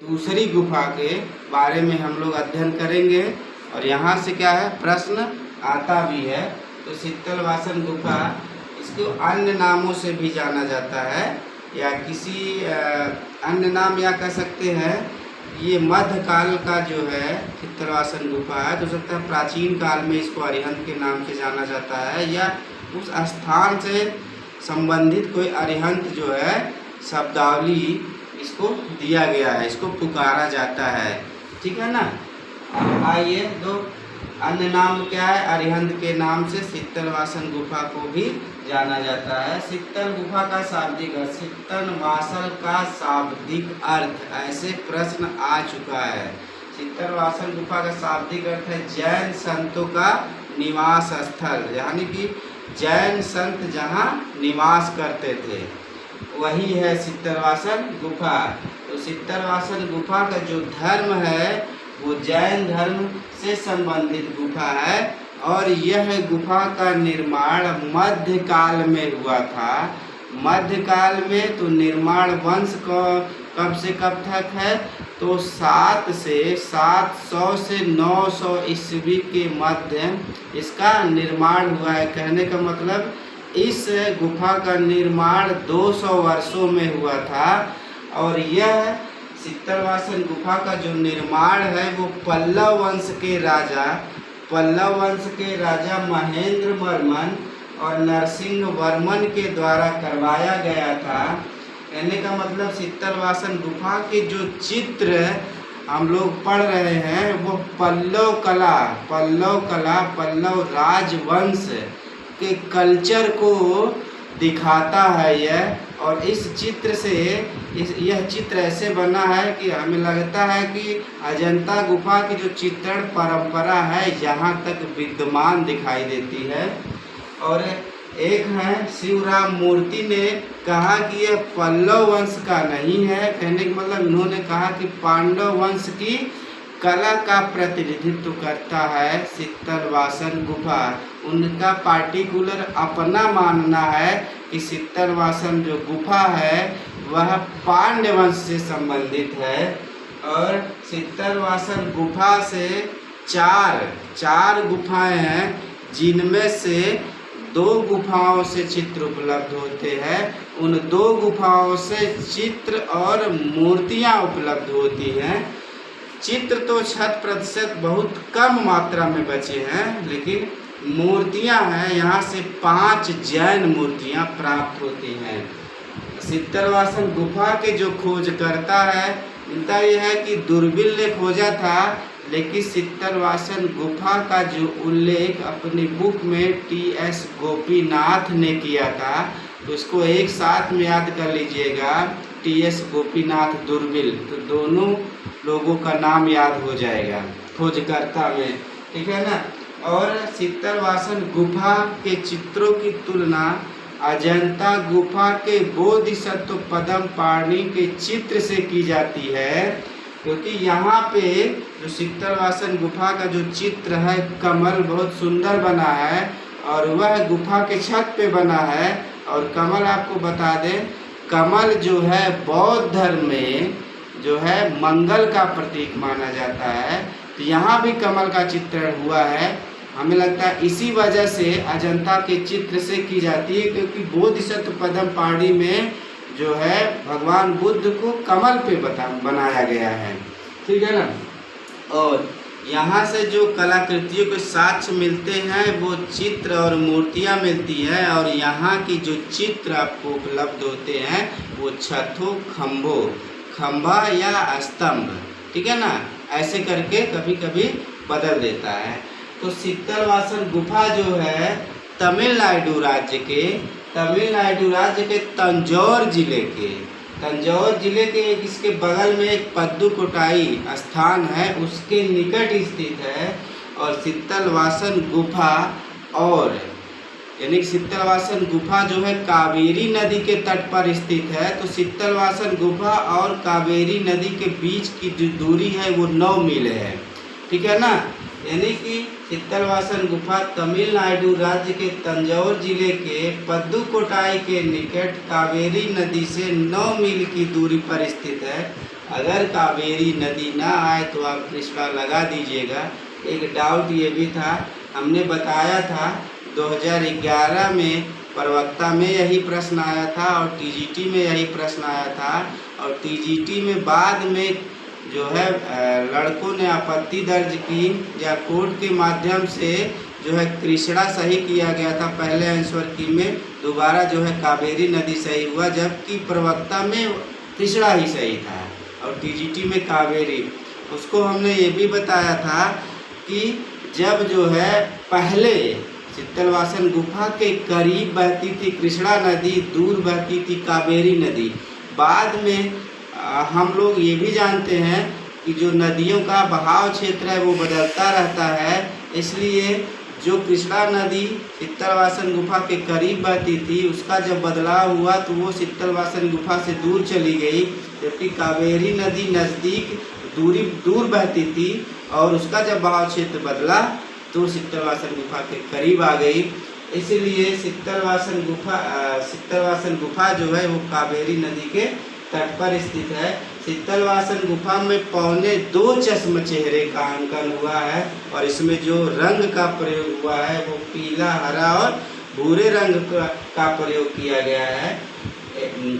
दूसरी गुफा के बारे में हम लोग अध्ययन करेंगे। और यहाँ से क्या है, प्रश्न आता भी है। तो शीतलवासन गुफा, इसको अन्य नामों से भी जाना जाता है, या किसी अन्य नाम या कह सकते हैं ये मध्यकाल का जो है शीतलवासन गुफा है। तो सकता है प्राचीन काल में इसको अरिहंत के नाम से जाना जाता है, या उस स्थान से संबंधित कोई अरिहंत जो है शब्दावली इसको दिया गया है, इसको पुकारा जाता है। ठीक है ना। आइए, दो अन्य नाम क्या है, अरिहंत के नाम से शीतलवासन गुफा को भी जाना जाता है। शीतल गुफा का शाब्दिक अर्थ, शीतलवासन का शाब्दिक अर्थ, ऐसे प्रश्न आ चुका है। शीतलवासन गुफा का शाब्दिक अर्थ है जैन संतों का निवास स्थल, यानी कि जैन संत जहाँ निवास करते थे वही है शीतलवासन गुफा। तो शीतलवासन गुफा का जो धर्म है वो जैन धर्म से संबंधित गुफा है, और यह गुफा का निर्माण मध्यकाल में हुआ था। मध्यकाल में तो निर्माण वंश को कब से कब तक है, तो 700 से 900 ईस्वी के मध्य इसका निर्माण हुआ है। कहने का मतलब इस गुफा का निर्माण 200 वर्षों में हुआ था। और यह शीतलवासन गुफा का जो निर्माण है वो पल्लव वंश के राजा महेंद्र वर्मन और नरसिंह वर्मन के द्वारा करवाया गया था। कहने का मतलब शीतलवासन गुफा के जो चित्र हम लोग पढ़ रहे हैं वो पल्लव राजवंश के कल्चर को दिखाता है यह। और इस चित्र से यह चित्र ऐसे बना है कि हमें लगता है कि अजंता गुफा की जो चित्रण परंपरा है यहाँ तक विद्यमान दिखाई देती है। और एक है शिवराम मूर्ति ने कहा कि यह पल्लव वंश का नहीं है। कहने का मतलब इन्होंने कहा कि पांडव वंश की कला का प्रतिनिधित्व करता है शीतलवासन गुफा। उनका पार्टिकुलर अपना मानना है कि शीतलवासन जो गुफा है वह पांड्य वंश से संबंधित है। और शीतलवासन गुफा से चार गुफाएं हैं, जिनमें से 2 गुफाओं से चित्र उपलब्ध होते हैं। उन 2 गुफाओं से चित्र और मूर्तियां उपलब्ध होती हैं। चित्र तो 6% बहुत कम मात्रा में बचे हैं, लेकिन मूर्तियां हैं, यहाँ से 5 जैन मूर्तियां प्राप्त होती हैं। शीतलवासन गुफा के जो खोज करता है, इनका यह है कि दूरबीन ने खोजा था, लेकिन शीतलवासन गुफा का जो उल्लेख अपनी बुक में TS गोपीनाथ ने किया था, तो इसको एक साथ में याद कर लीजिएगा, TS गोपीनाथ दूरबीन, तो दोनों लोगों का नाम याद हो जाएगा खोजकर्ता में। ठीक है ना। और शीतलवासन गुफा के चित्रों की तुलना अजंता गुफा के बोधिसत्व पद्म पाणि के चित्र से की जाती है, क्योंकि यहाँ पे जो शीतलवासन गुफा का जो चित्र है कमल बहुत सुंदर बना है, और वह गुफा के छत पे बना है। और कमल आपको बता दें, कमल जो है बौद्ध धर्म में जो है मंगल का प्रतीक माना जाता है। तो यहाँ भी कमल का चित्रण हुआ है। हमें लगता है इसी वजह से अजंता के चित्र से की जाती है, क्योंकि बोधिसत्व पद्म पाणि में जो है भगवान बुद्ध को कमल पे बनाया गया है। ठीक है ना। और यहाँ से जो कलाकृतियों के साक्ष्य मिलते हैं वो चित्र और मूर्तियाँ मिलती हैं। और यहाँ की जो चित्र आपको उपलब्ध होते हैं वो छतों, खंभा या स्तंभ, ठीक है ना, ऐसे करके कभी कभी बदल देता है। तो शीतलवासन गुफा जो है तमिलनाडु राज्य के तंजौर जिले के इसके बगल में एक पद्दुकोट्टाई स्थान है, उसके निकट स्थित है। और शीतलवासन गुफा और यानी शीतलवासन गुफा जो है कावेरी नदी के तट पर स्थित है। तो शीतलवासन गुफा और कावेरी नदी के बीच की जो दूरी है वो 9 मील है। ठीक है ना। यानी कि शीतलवासन गुफा तमिलनाडु राज्य के तंजौर जिले के पद्दुकोट्टाई के निकट कावेरी नदी से 9 मील की दूरी पर स्थित है। अगर कावेरी नदी ना आए तो आप कृष्णा लगा दीजिएगा। एक डाउट ये भी था, हमने बताया था 2011 में प्रवक्ता में यही प्रश्न आया था और टीजीटी में यही प्रश्न आया था, और टीजीटी में बाद में जो है लड़कों ने आपत्ति दर्ज की या कोर्ट के माध्यम से जो है कृष्णा सही किया गया था पहले आंसर की में, दोबारा जो है कावेरी नदी सही हुआ, जबकि प्रवक्ता में कृष्णा ही सही था और टीजीटी में कावेरी। उसको हमने ये भी बताया था कि जब जो है पहले शीतलवासन गुफा के करीब बहती थी कृष्णा नदी, दूर बहती थी कावेरी नदी। बाद में हम लोग ये भी जानते हैं कि जो नदियों का बहाव क्षेत्र है वो बदलता रहता है, इसलिए जो कृष्णा नदी शीतलवासन गुफा के करीब बहती थी उसका जब बदलाव हुआ तो वो शीतलवासन गुफा से दूर चली गई, जबकि कावेरी नदी नज़दीक दूर बहती थी और उसका जब बहाव क्षेत्र बदला तो शीतलवासन गुफा के करीब आ गई। इसलिए शीतलवासन गुफा जो है वो कावेरी नदी के तट पर स्थित है। शीतलवासन गुफा में 2.25 चश्म चेहरे का अंकन हुआ है और इसमें जो रंग का प्रयोग हुआ है वो पीला, हरा और भूरे रंग का प्रयोग किया गया है।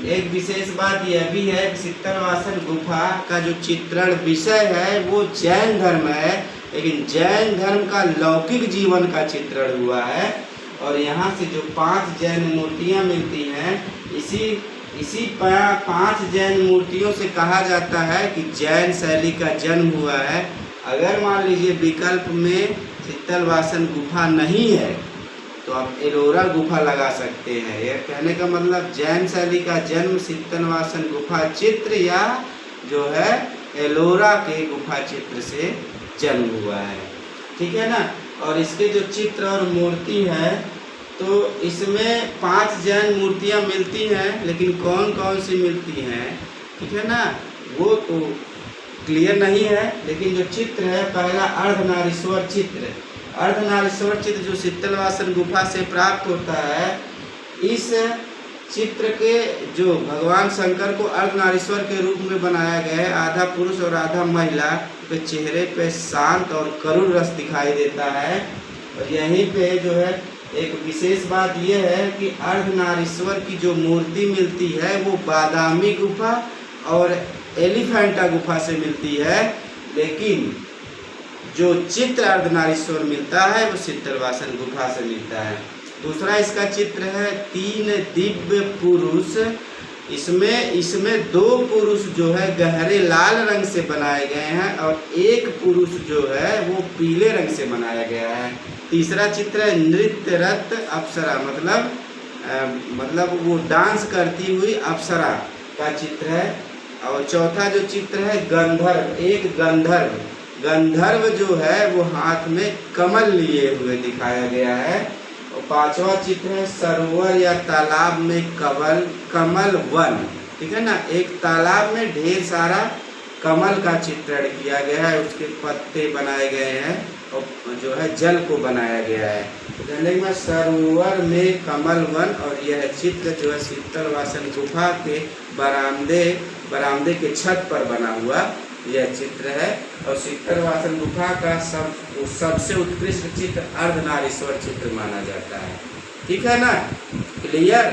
एक विशेष बात यह भी है कि शीतलवासन गुफा का जो चित्रण विषय है वो जैन धर्म है, लेकिन जैन धर्म का लौकिक जीवन का चित्रण हुआ है। और यहाँ से जो 5 जैन मूर्तियाँ मिलती हैं, इसी 5 जैन मूर्तियों से कहा जाता है कि जैन शैली का जन्म हुआ है। अगर मान लीजिए विकल्प में शीतलवासन गुफा नहीं है तो आप एलोरा गुफा लगा सकते हैं। यह कहने का मतलब जैन शैली का जन्म शीतलवासन गुफा चित्र या जो है एलोरा के गुफा चित्र से जन्म हुआ है, ठीक है ना। और इसके जो चित्र और मूर्ति है तो इसमें 5 जैन मूर्तियाँ मिलती हैं, लेकिन कौन कौन सी मिलती हैं, ठीक है ना, वो तो क्लियर नहीं है। लेकिन जो चित्र है, पहला अर्धनारीश्वर चित्र, अर्धनारीश्वर चित्र जो शीतलवासन गुफा से प्राप्त होता है, इस चित्र के जो भगवान शंकर को अर्धनारीश्वर के रूप में बनाया गया है, आधा पुरुष और आधा महिला के चेहरे पे शांत और करुण रस दिखाई देता है। और यहीं पे जो है एक विशेष बात यह है कि अर्धनारीश्वर की जो मूर्ति मिलती है वो बादामी गुफा और एलिफेंटा गुफा से मिलती है, लेकिन जो चित्र अर्धनारीश्वर मिलता है वो शीतलवासन गुफा से मिलता है। दूसरा इसका चित्र है 3 दिव्य पुरुष। इसमें 2 पुरुष जो है गहरे लाल रंग से बनाए गए हैं और 1 पुरुष जो है वो पीले रंग से बनाया गया है। तीसरा चित्र है नृत्यरत अप्सरा, मतलब वो डांस करती हुई अप्सरा का चित्र है। और चौथा जो चित्र है गंधर्व, एक गंधर्व जो है वो हाथ में कमल लिए हुए दिखाया गया है। और 5वां चित्र है सरोवर या तालाब में कमल वन, ठीक है ना, एक तालाब में ढेर सारा कमल का चित्रण किया गया है, उसके पत्ते बनाए गए हैं और जो है जल को बनाया गया है। तो सरोवर में कमल वन, और यह चित्र जो है शीतलवासन गुफा के बरामदे के छत पर बना हुआ यह चित्र है। और शीतलवासन गुफा का सबसे उत्कृष्ट चित्र अर्धनारीश्वर चित्र माना जाता है, ठीक है ना, क्लियर।